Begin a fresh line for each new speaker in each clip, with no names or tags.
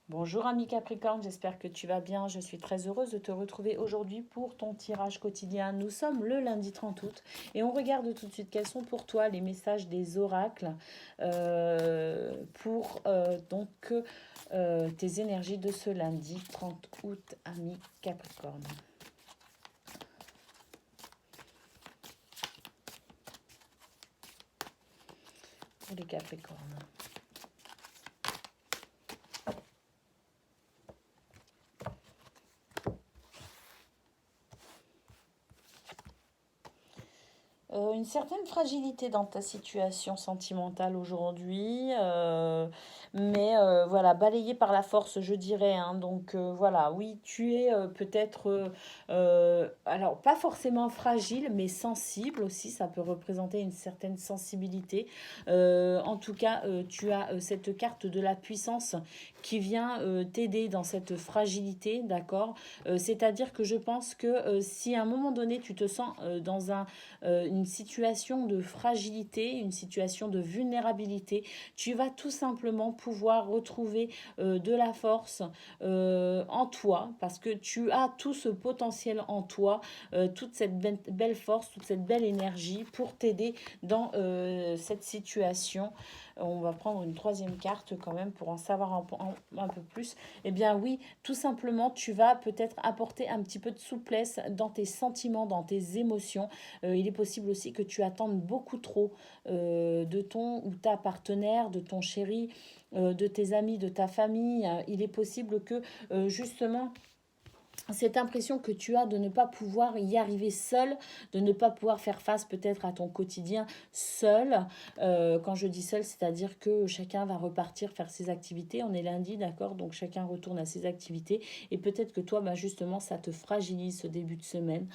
Bonjour ami Capricorne, j'espère que tu vas bien. Je suis très heureuse de te retrouver aujourd'hui pour ton tirage quotidien. Nous sommes le lundi 30 août et on regarde tout de suite quels sont pour toi les messages des oracles pour tes énergies de ce lundi 30 août, ami Capricorne. Pour les Capricornes. Une certaine fragilité dans ta situation sentimentale aujourd'hui, mais voilà, balayée par la force, je dirais, hein. Donc voilà, oui, tu es peut-être, alors pas forcément fragile, mais sensible aussi, ça peut représenter une certaine sensibilité. En tout cas, tu as cette carte de la puissance qui vient t'aider dans cette fragilité, d'accord. C'est-à-dire que je pense que si à un moment donné tu te sens dans une situation de fragilité, une situation de vulnérabilité, tu vas tout simplement pouvoir retrouver de la force en toi, parce que tu as tout ce potentiel en toi, toute cette belle force, toute cette belle énergie pour t'aider dans cette situation. On va prendre une troisième carte quand même pour en savoir un peu plus. Eh bien oui, tout simplement, tu vas peut-être apporter un petit peu de souplesse dans tes sentiments, dans tes émotions. Il est possible aussi que tu attendes beaucoup trop de ton ou ta partenaire, de ton chéri, de tes amis, de ta famille. Il est possible que justement cette impression que tu as de ne pas pouvoir y arriver seul, de ne pas pouvoir faire face peut-être à ton quotidien seul. Quand je dis seul, c'est-à-dire que chacun va repartir faire ses activités. On est lundi, d'accord? Donc chacun retourne à ses activités. Et peut-être que toi, bah, justement, ça te fragilise ce début de semaine.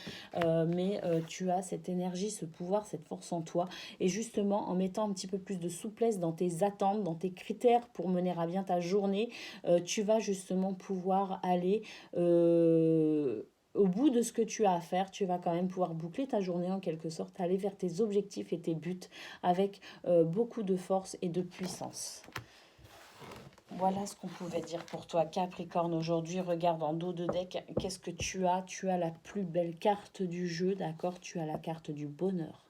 Mais tu as cette énergie, ce pouvoir, cette force en toi. Et justement, en mettant un petit peu plus de souplesse dans tes attentes, dans tes critères pour mener à bien ta journée, tu vas justement pouvoir aller au bout de ce que tu as à faire, tu vas quand même pouvoir boucler ta journée en quelque sorte, aller vers tes objectifs et tes buts avec beaucoup de force et de puissance. Voilà ce qu'on pouvait dire pour toi, Capricorne. Aujourd'hui, regarde en dos de deck, qu'est-ce que tu as? Tu as la plus belle carte du jeu, d'accord? Tu as la carte du bonheur.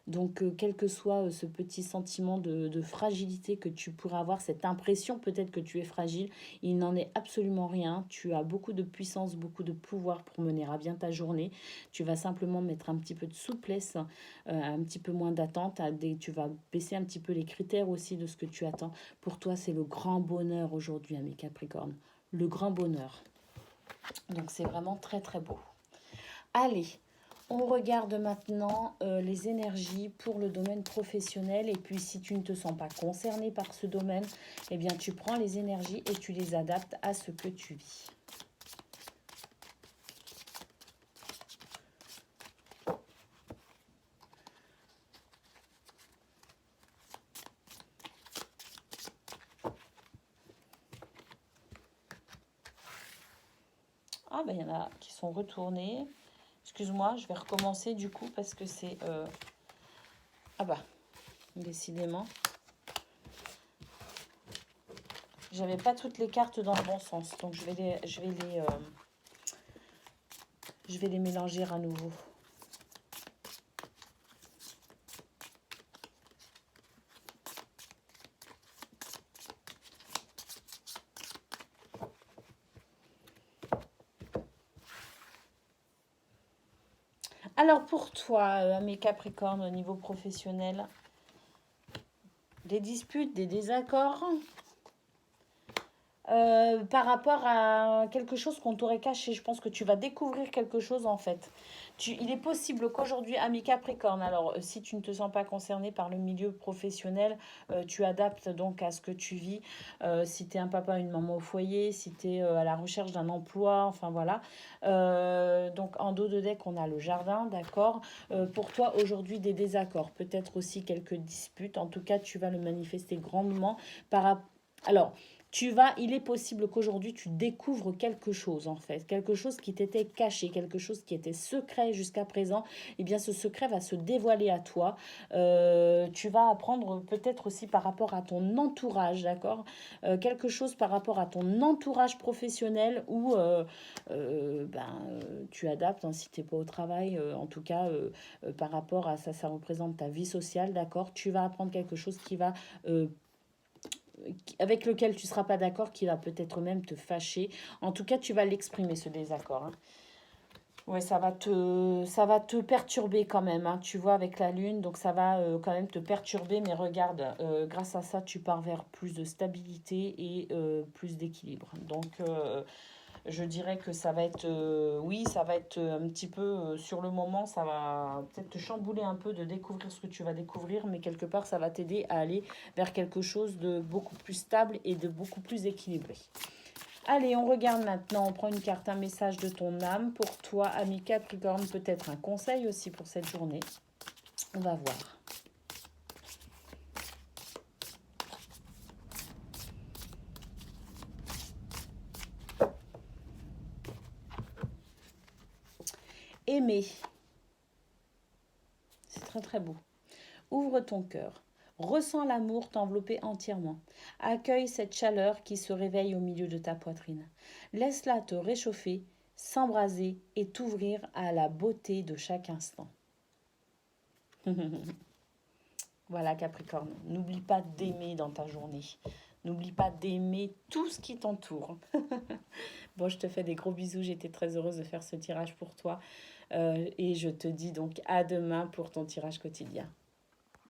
Donc, quel que soit ce petit sentiment de fragilité que tu pourrais avoir, cette impression peut-être que tu es fragile, il n'en est absolument rien. Tu as beaucoup de puissance, beaucoup de pouvoir pour mener à bien ta journée. Tu vas simplement mettre un petit peu de souplesse, un petit peu moins d'attente. Tu vas baisser un petit peu les critères aussi de ce que tu attends. Pour toi, c'est le grand bonheur aujourd'hui, mes Capricornes. Le grand bonheur. Donc, c'est vraiment très, très beau. Allez, on regarde maintenant les énergies pour le domaine professionnel. Et puis, si tu ne te sens pas concerné par ce domaine, eh bien, tu prends les énergies et tu les adaptes à ce que tu vis. Ah, ben, il y en a qui sont retournés. Excuse-moi, je vais recommencer du coup parce que c'est... Ah bah, décidément. J'avais pas toutes les cartes dans le bon sens. Donc, je vais les mélanger à nouveau. Alors pour toi, mes Capricornes, au niveau professionnel, des disputes, des désaccords par rapport à quelque chose qu'on t'aurait caché. Je pense que tu vas découvrir quelque chose en fait. Il est possible qu'aujourd'hui, ami Capricorne, alors si tu ne te sens pas concerné par le milieu professionnel, tu adaptes donc à ce que tu vis. Si tu es un papa, une maman au foyer, si tu es à la recherche d'un emploi, enfin voilà. Donc en dos de deck, on a le jardin, d'accord. Pour toi, aujourd'hui, des désaccords, peut-être aussi quelques disputes. En tout cas, tu vas le manifester grandement par rapport... Alors, Il est possible qu'aujourd'hui tu découvres quelque chose en fait, quelque chose qui t'était caché, quelque chose qui était secret jusqu'à présent. Eh bien, ce secret va se dévoiler à toi. Tu vas apprendre peut-être aussi par rapport à ton entourage, d'accord? Quelque chose par rapport à ton entourage professionnel où tu adaptes, hein, si tu n'es pas au travail, en tout cas par rapport à ça, ça représente ta vie sociale, d'accord? Tu vas apprendre quelque chose euh, avec lequel tu ne seras pas d'accord, qui va peut-être même te fâcher. En tout cas, tu vas l'exprimer, ce désaccord, hein. Ouais, ça va te perturber quand même, hein, tu vois, avec la lune. Donc, ça va quand même te perturber. Mais regarde, grâce à ça, tu pars vers plus de stabilité et plus d'équilibre. Donc, je dirais que ça va être, oui, ça va être un petit peu, sur le moment, ça va peut-être te chambouler un peu de découvrir ce que tu vas découvrir. Mais quelque part, ça va t'aider à aller vers quelque chose de beaucoup plus stable et de beaucoup plus équilibré. Allez, on regarde maintenant, on prend une carte, un message de ton âme pour toi, ami Capricorne, peut-être un conseil aussi pour cette journée. On va voir. Aimer. C'est très très beau. Ouvre ton cœur. Ressens l'amour t'envelopper entièrement. Accueille cette chaleur qui se réveille au milieu de ta poitrine. Laisse-la te réchauffer, s'embraser et t'ouvrir à la beauté de chaque instant. Voilà Capricorne, n'oublie pas d'aimer dans ta journée. N'oublie pas d'aimer tout ce qui t'entoure. Bon, je te fais des gros bisous, j'étais très heureuse de faire ce tirage pour toi. Et je te dis donc à demain pour ton tirage quotidien.